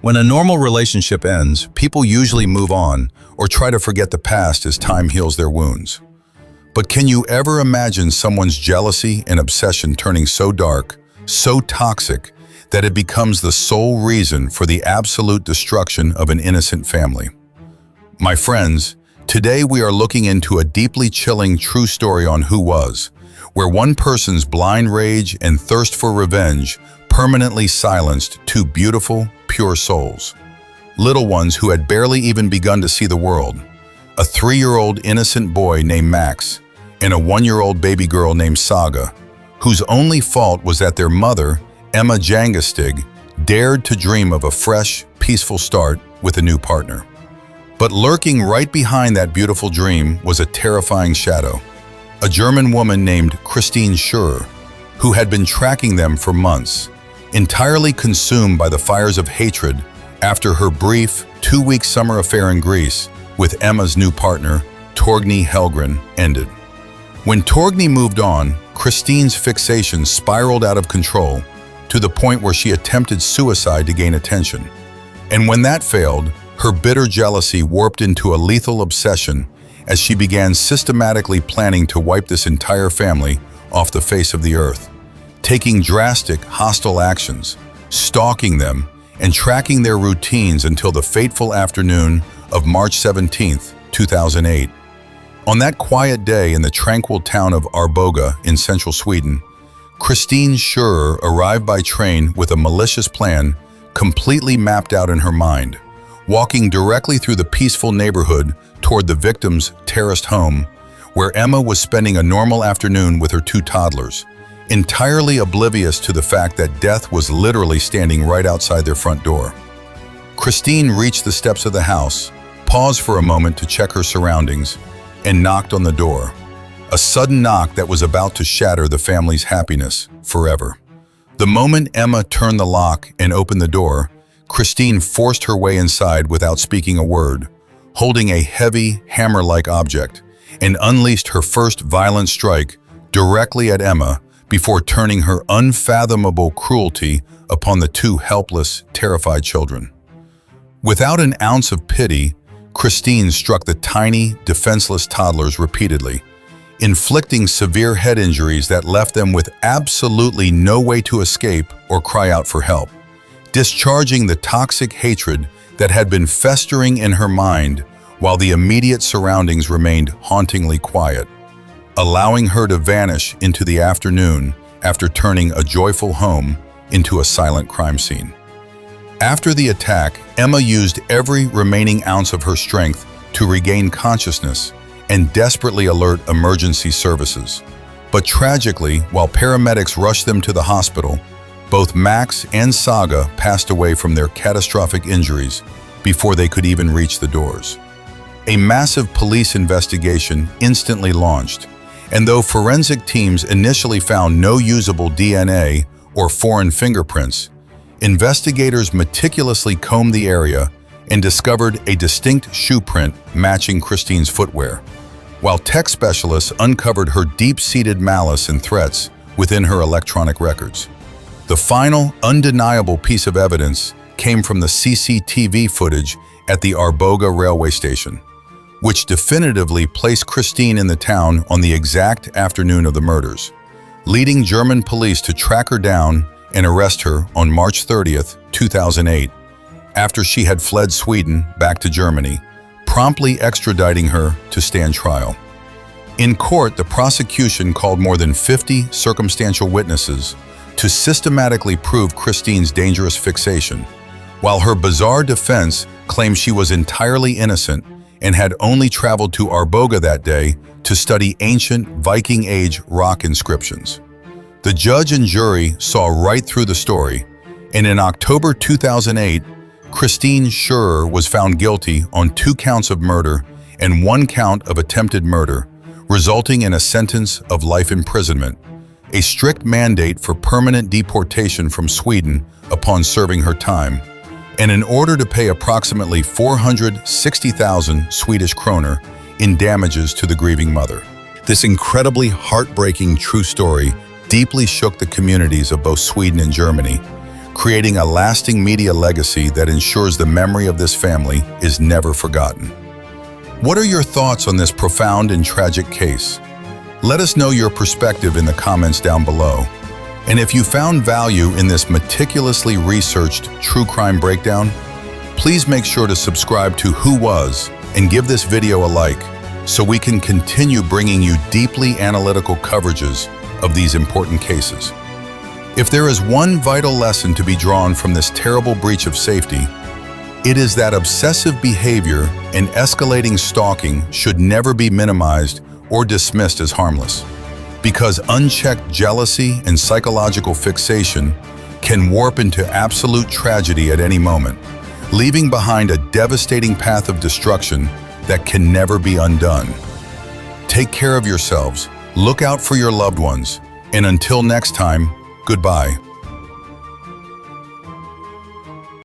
When a normal relationship ends, people usually move on or try to forget the past as time heals their wounds. But can you ever imagine someone's jealousy and obsession turning so dark, so toxic, that it becomes the sole reason for the absolute destruction of an innocent family? My friends, today we are looking into a deeply chilling true story on Who Was, where one person's blind rage and thirst for revenge permanently silenced two beautiful, pure souls. Little ones who had barely even begun to see the world. A 3-year-old innocent boy named Max and a 1-year-old baby girl named Saga, whose only fault was that their mother, Emma Jangestig, dared to dream of a fresh, peaceful start with a new partner. But lurking right behind that beautiful dream was a terrifying shadow. A German woman named Christine Schürrer, who had been tracking them for months, entirely consumed by the fires of hatred after her brief 2-week summer affair in Greece with Emma's new partner, Torgny Helgren, ended. When Torgny moved on, Christine's fixation spiraled out of control to the point where she attempted suicide to gain attention. And when that failed, her bitter jealousy warped into a lethal obsession as she began systematically planning to wipe this entire family off the face of the earth, taking drastic, hostile actions, stalking them, and tracking their routines until the fateful afternoon of March 17, 2008. On that quiet day in the tranquil town of Arboga in central Sweden, Christine Schürrer arrived by train with a malicious plan completely mapped out in her mind, walking directly through the peaceful neighborhood toward the victim's terraced home, where Emma was spending a normal afternoon with her 2 toddlers, entirely oblivious to the fact that death was literally standing right outside their front door. Christine reached the steps of the house, paused for a moment to check her surroundings, and knocked on the door. A sudden knock that was about to shatter the family's happiness forever. The moment Emma turned the lock and opened the door, Christine forced her way inside without speaking a word, holding a heavy, hammer-like object, and unleashed her first violent strike directly at Emma before turning her unfathomable cruelty upon the 2 helpless, terrified children. Without an ounce of pity, Christine struck the tiny, defenseless toddlers repeatedly, inflicting severe head injuries that left them with absolutely no way to escape or cry out for help, discharging the toxic hatred that had been festering in her mind while the immediate surroundings remained hauntingly quiet, allowing her to vanish into the afternoon after turning a joyful home into a silent crime scene. After the attack, Emma used every remaining ounce of her strength to regain consciousness and desperately alert emergency services. But tragically, while paramedics rushed them to the hospital, both Max and Saga passed away from their catastrophic injuries before they could even reach the doors. A massive police investigation instantly launched, and though forensic teams initially found no usable DNA or foreign fingerprints, investigators meticulously combed the area and discovered a distinct shoe print matching Christine's footwear, while tech specialists uncovered her deep-seated malice and threats within her electronic records. The final, undeniable piece of evidence came from the CCTV footage at the Arboga railway station, which definitively placed Christine in the town on the exact afternoon of the murders, leading German police to track her down and arrest her on March 30th, 2008, after she had fled Sweden back to Germany, promptly extraditing her to stand trial. In court, the prosecution called more than 50 circumstantial witnesses to systematically prove Christine's dangerous fixation, while her bizarre defense claimed she was entirely innocent and had only traveled to Arboga that day to study ancient Viking-age rock inscriptions. The judge and jury saw right through the story, and in October 2008, Christine Schürrer was found guilty on 2 counts of murder and 1 count of attempted murder, resulting in a sentence of life imprisonment, a strict mandate for permanent deportation from Sweden upon serving her time, and in order to pay approximately 460,000 Swedish kroner in damages to the grieving mother. This incredibly heartbreaking true story deeply shook the communities of both Sweden and Germany, creating a lasting media legacy that ensures the memory of this family is never forgotten. What are your thoughts on this profound and tragic case? Let us know your perspective in the comments down below. And if you found value in this meticulously researched true crime breakdown, please make sure to subscribe to Who Was and give this video a like so we can continue bringing you deeply analytical coverages of these important cases. If there is one vital lesson to be drawn from this terrible breach of safety, it is that obsessive behavior and escalating stalking should never be minimized or dismissed as harmless, because unchecked jealousy and psychological fixation can warp into absolute tragedy at any moment, leaving behind a devastating path of destruction that can never be undone. Take care of yourselves, look out for your loved ones, and until next time, goodbye.